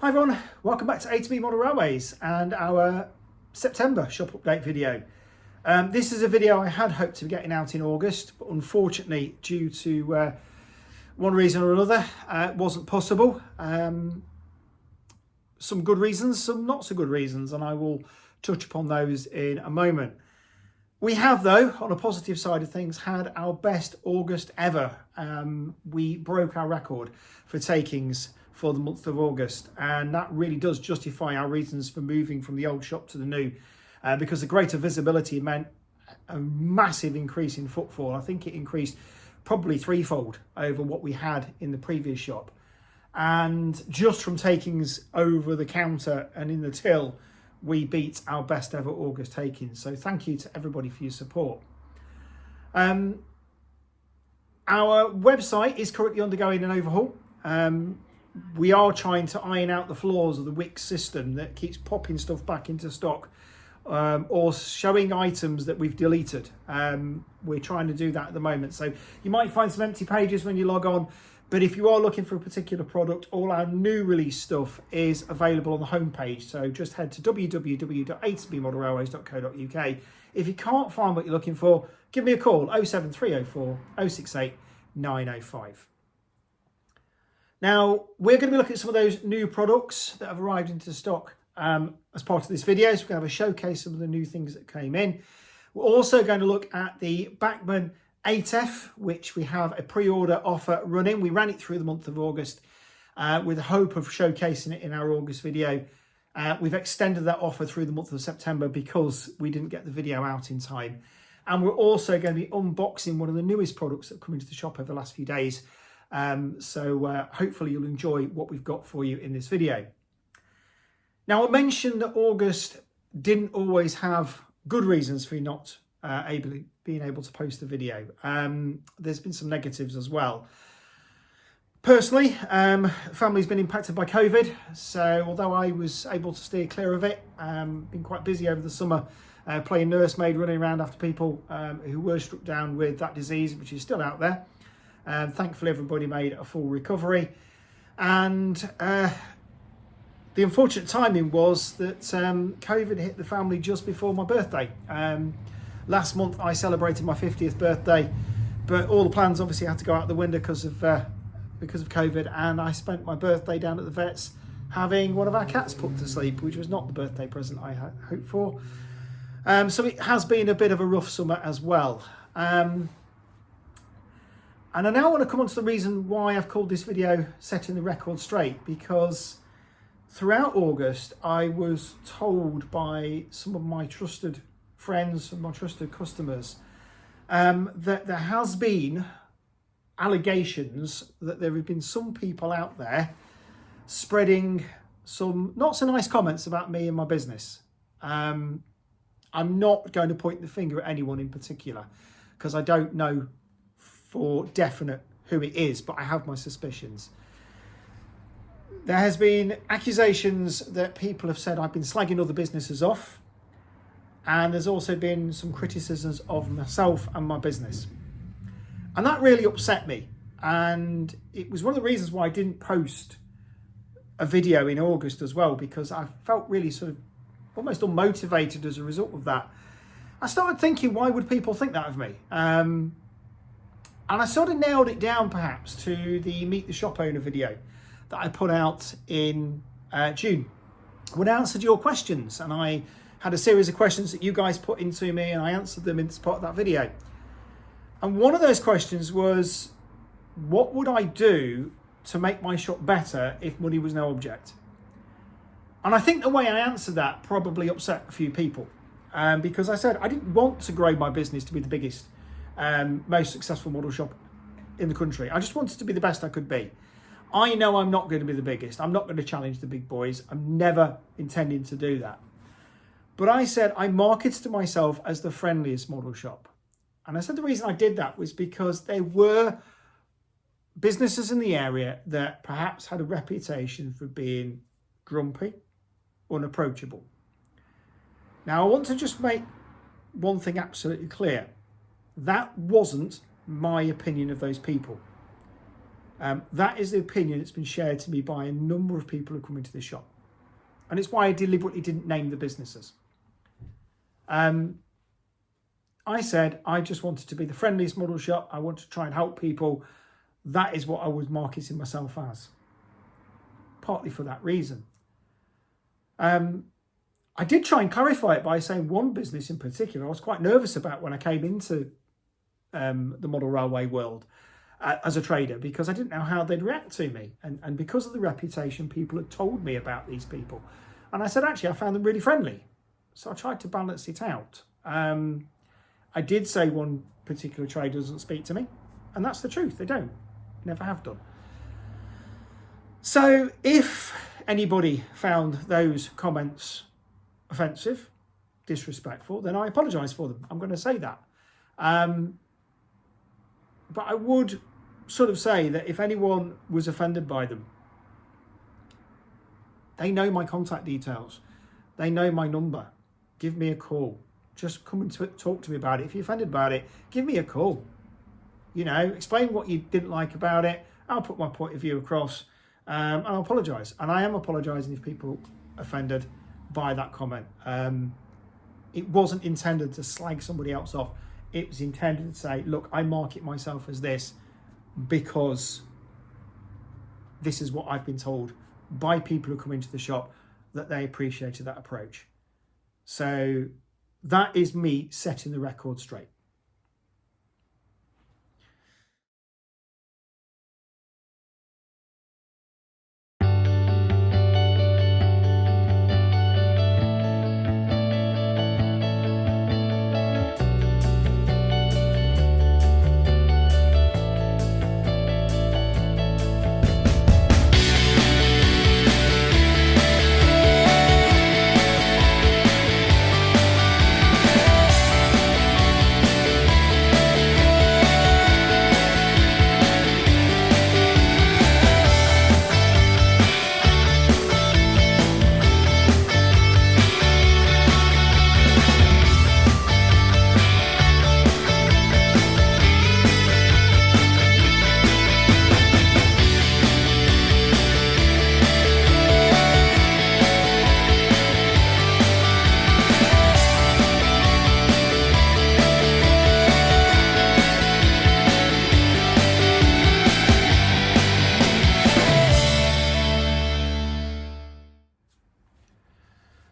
Hi everyone, welcome back to A2B Model Railways and our September shop update video. This is a video I had hoped to be getting out in August, but unfortunately due to one reason or another it wasn't possible. Some good reasons, some not so good reasons, and I will touch upon those in a moment. We have, though, on a positive side of things, had our best August ever. We broke our record for takings for the month of August, and that really does justify our reasons for moving from the old shop to the new, because the greater visibility meant a massive increase in footfall. I think it increased probably threefold over what we had in the previous shop, and just from takings over the counter and in the till, we beat our best ever August takings. So thank you to everybody for your support. Our website is currently undergoing an overhaul. We are trying to iron out the flaws of the Wix system that keeps popping stuff back into stock or showing items that we've deleted. We're trying to do that at the moment. So you might find some empty pages when you log on, but if you are looking for a particular product, all our new release stuff is available on the homepage. So just head to www.a2bmodelrailways.co.uk. If you can't find what you're looking for, give me a call, 07304 068 905. Now, we're going to be looking at some of those new products that have arrived into stock as part of this video. So we're going to have a showcase of some of the new things that came in. We're also going to look at the Bachmann 8F, which we have a pre-order offer running. We ran it through the month of August with the hope of showcasing it in our August video. We've extended that offer through the month of September because we didn't get the video out in time. And we're also going to be unboxing one of the newest products that have come into the shop over the last few days. So hopefully you'll enjoy what we've got for you in this video. Now, I mentioned that August didn't always have good reasons for you not being able to post the video. There's been some negatives as well. Personally, family's been impacted by COVID, so although I was able to steer clear of it, been quite busy over the summer playing nursemaid, running around after people who were struck down with that disease, which is still out there. Thankfully, everybody made a full recovery, and the unfortunate timing was that COVID hit the family just before my birthday. Last month, I celebrated my 50th birthday, but all the plans obviously had to go out the window because of COVID, and I spent my birthday down at the vet's having one of our cats put to sleep, which was not the birthday present I had hoped for. So it has been a bit of a rough summer as well. And I now want to come on to the reason why I've called this video Setting the Record Straight, because throughout August I was told by some of my trusted friends and my trusted customers that there has been allegations that there have been some people out there spreading some not so nice comments about me and my business. I'm not going to point the finger at anyone in particular because I don't know for definite who it is, but I have my suspicions. There has been accusations that people have said I've been slagging other businesses off, and there's also been some criticisms of myself and my business, and that really upset me, and it was one of the reasons why I didn't post a video in August as well, because I felt really sort of almost unmotivated as a result of that. I started thinking, why would people think that of me? And I sort of nailed it down perhaps to the Meet the Shop Owner video that I put out in June, when I answered your questions, and I had a series of questions that you guys put into me and I answered them as part of that video. And one of those questions was, what would I do to make my shop better if money was no object? And I think the way I answered that probably upset a few people, because I said I didn't want to grow my business to be the biggest most successful model shop in the country. I just wanted to be the best I could be. I know I'm not going to be the biggest. I'm not going to challenge the big boys. I'm never intending to do that. But I said I marketed to myself as the friendliest model shop. And I said the reason I did that was because there were businesses in the area that perhaps had a reputation for being grumpy, unapproachable. Now, I want to just make one thing absolutely clear. That wasn't my opinion of those people. That is the opinion that's been shared to me by a number of people who come into the shop. And it's why I deliberately didn't name the businesses. I said I just wanted to be the friendliest model shop. I want to try and help people. That is what I was marketing myself as. Partly for that reason. I did try and clarify it by saying one business in particular I was quite nervous about when I came into the model railway world as a trader, because I didn't know how they'd react to me. And because of the reputation people had told me about these people. And I said, actually, I found them really friendly. So I tried to balance it out. I did say one particular trader doesn't speak to me. And that's the truth. They don't. Never have done. So if anybody found those comments offensive, disrespectful, then I apologise for them. I'm going to say that. But I would sort of say that if anyone was offended by them, they know my contact details. They know my number. Give me a call. Just come and talk to me about it. If you're offended about it, give me a call. You know, explain what you didn't like about it. I'll put my point of view across, and I'll apologise. And I am apologising if people offended by that comment. It wasn't intended to slag somebody else off. It was intended to say, look, I market myself as this because this is what I've been told by people who come into the shop, that they appreciated that approach. So that is me setting the record straight.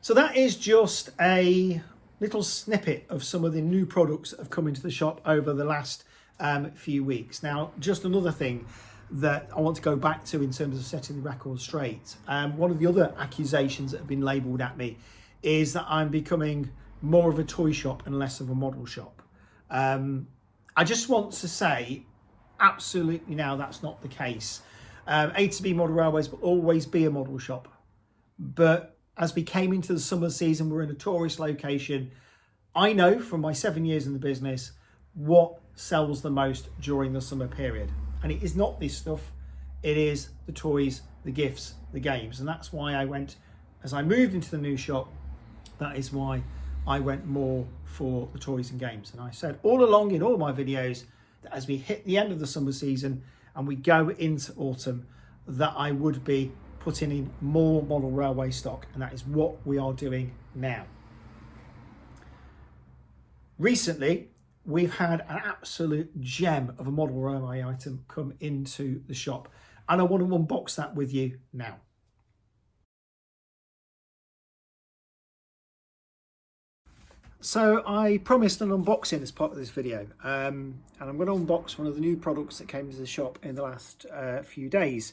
So that is just a little snippet of some of the new products that have come into the shop over the last few weeks. Now, just another thing that I want to go back to in terms of setting the record straight. One of the other accusations that have been labelled at me is that I'm becoming more of a toy shop and less of a model shop. I just want to say, absolutely now, that's not the case. A to B Model Railways will always be a model shop. But as we came into the summer season, we're in a tourist location. I know from my 7 years in the business what sells the most during the summer period. And it is not this stuff. It is the toys, the gifts, the games. And that's why I went, as I moved into the new shop, that is why I went more for the toys and games. And I said all along in all my videos that as we hit the end of the summer season and we go into autumn, that I would be putting in more model railway stock, and that is what we are doing now. Recently, we've had an absolute gem of a model railway item come into the shop, and I want to unbox that with you now. So I promised an unboxing as part of this video, and I'm going to unbox one of the new products that came to the shop in the last few days.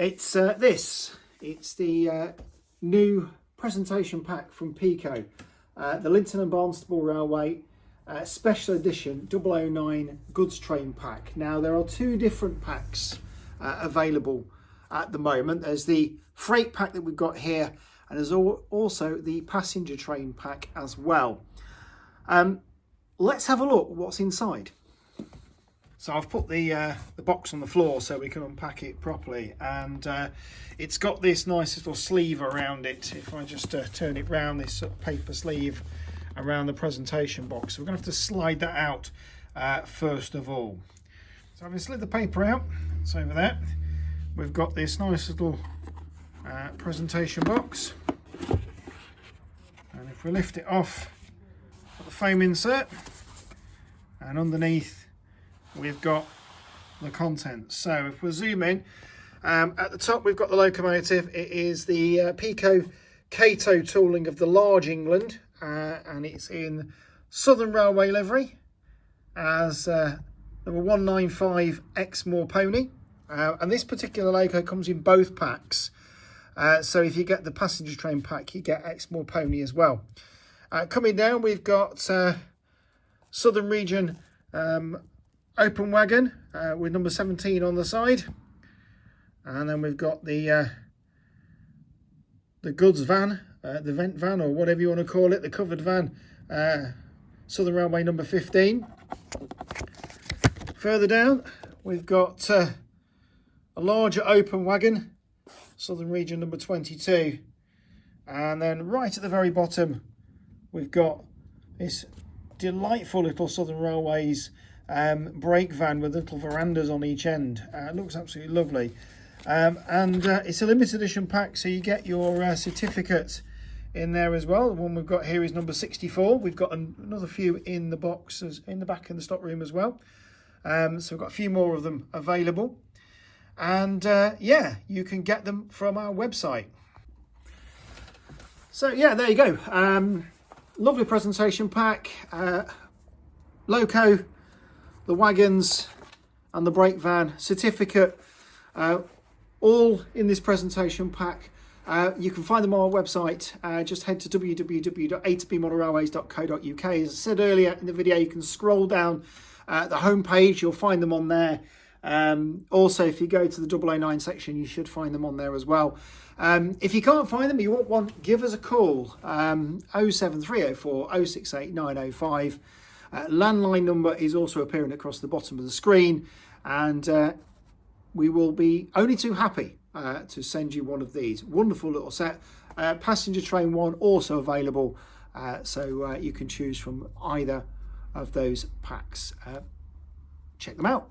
It's it's the new presentation pack from Peco, the Linton and Barnstable Railway special edition 009 goods train pack. Now there are two different packs available at the moment. There's the freight pack that we've got here, and there's also the passenger train pack as well. Let's have a look what's inside. So I've put the box on the floor so we can unpack it properly, and it's got this nice little sleeve around it. If I just turn it round, this sort of paper sleeve around the presentation box. So we're going to have to slide that out first of all. So having slid the paper out, that's over there. We've got this nice little presentation box, and if we lift it off, got the foam insert, and underneath we've got the contents. So if we zoom in, at the top we've got the locomotive. It is the Peco Kato tooling of the Large England, and it's in Southern Railway livery as number 195 Exmoor Pony, and this particular loco comes in both packs. So if you get the passenger train pack, you get Exmoor Pony as well. Coming down, we've got Southern Region open wagon with number 17 on the side, and then we've got the goods van, the vent van, or whatever you want to call it, the covered van, Southern Railway number 15. Further down, we've got a larger open wagon, Southern Region number 22, and then right at the very bottom we've got this delightful little Southern Railways brake van with little verandas on each end. It looks absolutely lovely, and it's a limited edition pack, so you get your certificate in there as well. The one we've got here is number 64. We've got another few in the boxes in the back in the stock room as well, so we've got a few more of them available. And yeah, you can get them from our website. So yeah, there you go. Lovely presentation pack. Loco, the wagons and the brake van certificate, all in this presentation pack. You can find them on our website. Just head to www.a2bmonorailways.co.uk. As I said earlier in the video, you can scroll down the homepage, you'll find them on there. Also, if you go to the 009 section, you should find them on there as well. If you can't find them, you want one, give us a call. 07304 068 905. Landline number is also appearing across the bottom of the screen, and we will be only too happy to send you one of these. Wonderful little set. Passenger train one also available, so you can choose from either of those packs. Check them out.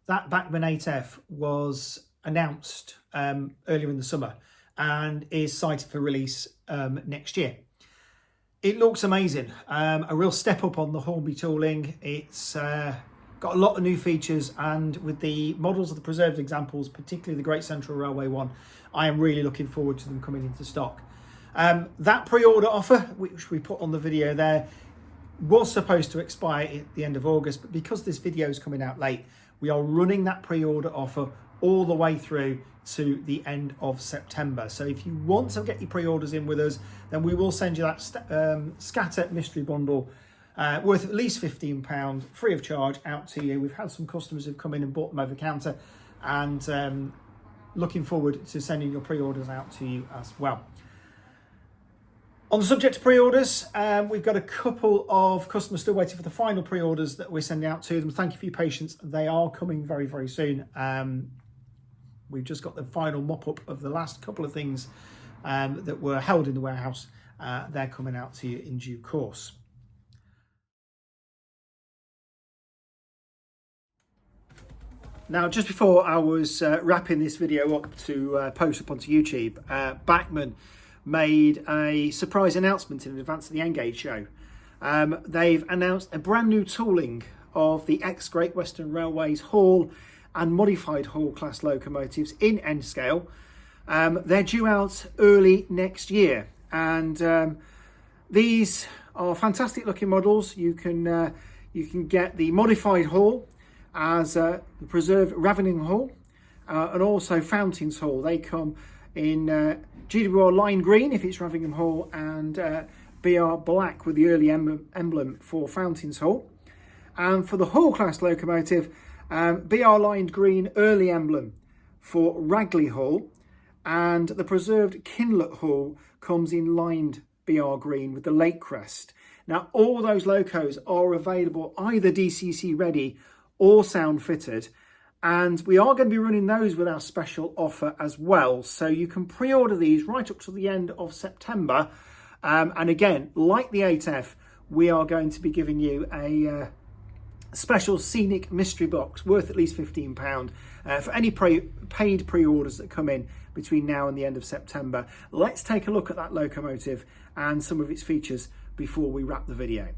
That Bachmann 8F was announced earlier in the summer and is cited for release next year. It looks amazing, a real step up on the Hornby tooling. It's got a lot of new features, and with the models of the preserved examples, particularly the Great Central Railway one, I am really looking forward to them coming into stock. That pre-order offer, which we put on the video there, was supposed to expire at the end of August, but because this video is coming out late, we are running that pre-order offer all the way through to the end of September. So if you want to get your pre-orders in with us, then we will send you that scatter mystery bundle worth at least £15 free of charge out to you. We've had some customers who've come in and bought them over the counter, and looking forward to sending your pre-orders out to you as well. On the subject of pre-orders, we've got a couple of customers still waiting for the final pre-orders that we're sending out to them. Thank you for your patience. They are coming very, very soon. We've just got the final mop-up of the last couple of things that were held in the warehouse. They're coming out to you in due course. Now, just before I was wrapping this video up to post up onto YouTube, Bachmann made a surprise announcement in advance of the Engage show. They've announced a brand new tooling of the ex-Great Western Railway's Hall and modified Hall class locomotives in N scale. They're due out early next year, and these are fantastic looking models. You can get the modified Hall as the preserved Ravening Hall and also Fountains Hall. They come in GWR lime green if it's Ravening Hall, and BR black with the early emblem for Fountains Hall. And for the Hall class locomotive, BR lined green early emblem for Ragley Hall, and the preserved Kinlet Hall comes in lined BR green with the lake crest. Now all those locos are available either DCC ready or sound fitted, and we are going to be running those with our special offer as well, so you can pre-order these right up to the end of September. And again, like the 8F, we are going to be giving you a special scenic mystery box worth at least £15 for any paid pre-orders that come in between now and the end of September. Let's take a look at that locomotive and some of its features before we wrap the video.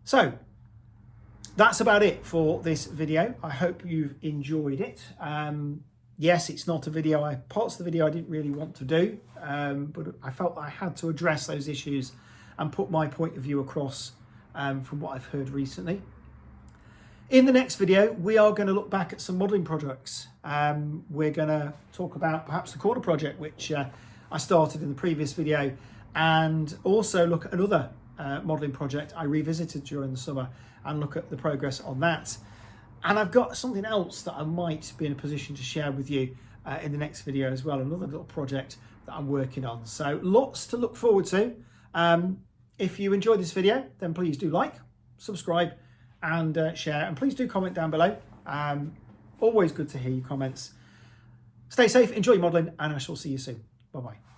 So that's about it for this video. I hope you've enjoyed it. Yes, it's not a video, parts of the video I didn't really want to do, but I felt I had to address those issues and put my point of view across from what I've heard recently. In the next video, we are going to look back at some modelling projects. We're going to talk about perhaps the corner project, which I started in the previous video, and also look at another modelling project I revisited during the summer and look at the progress on that. And I've got something else that I might be in a position to share with you in the next video as well, another little project that I'm working on. So lots to look forward to. If you enjoyed this video, then please do like, subscribe and share, and please do comment down below. Always good to hear your comments. Stay safe, enjoy your modelling, and I shall see you soon. Bye-bye.